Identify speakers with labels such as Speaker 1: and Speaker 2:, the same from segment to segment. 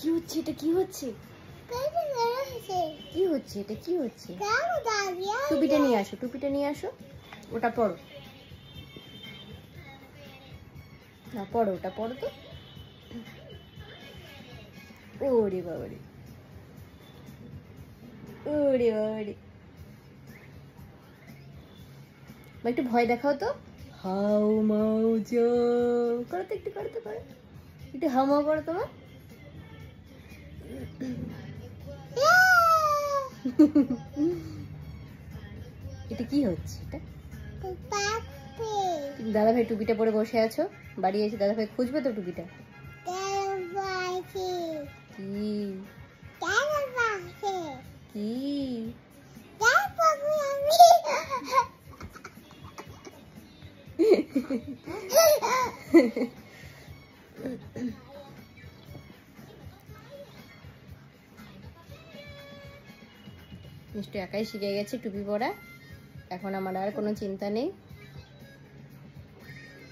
Speaker 1: কি হচ্ছে এটা? কি হচ্ছে? কি হচ্ছে এটা? কি হচ্ছে? টুপিটা নিয়ে আসো, টুপিটা নিয়ে আসো। ওটা পরো না, পরো ওটা, পরো তো। ওরে বাবারে, ওরে বাবারে, একটু ভয় দেখাও তো। হাউ মাউ জো করো তো, একটু করো তো, করো একটু হাউ মাউ করো তোমার। এটা কি হচ্ছে? এটা দাদা ভাই টুপিটা পরে বসে আছো, বাড়ি এসে দাদা ভাই খুঁজবে তো টুপিটা। কি মিষ্টি একাই শিখে গেছে টুপি পরা, এখন আমার আর কোনো চিন্তা নেই।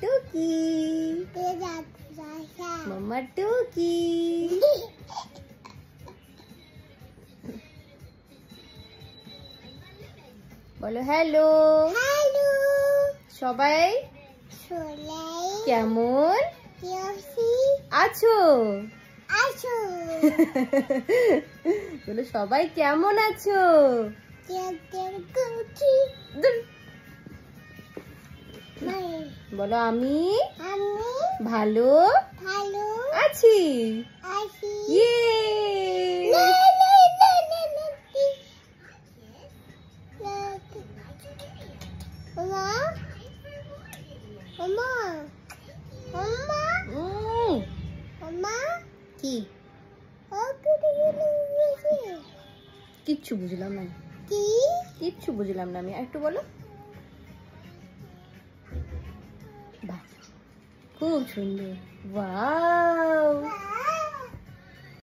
Speaker 1: টুকি মাম্মা, টুকি বলো হ্যালো। সবাই কেমন আছো? বলো সবাই কেমন আছো? বলো আমি ভালো আছি। কি কিচ্ছু বুঝলাম না, কিচ্ছু বুঝলাম না আমি, একটু বলো। বাহ খুব সুন্দর, ওয়াও।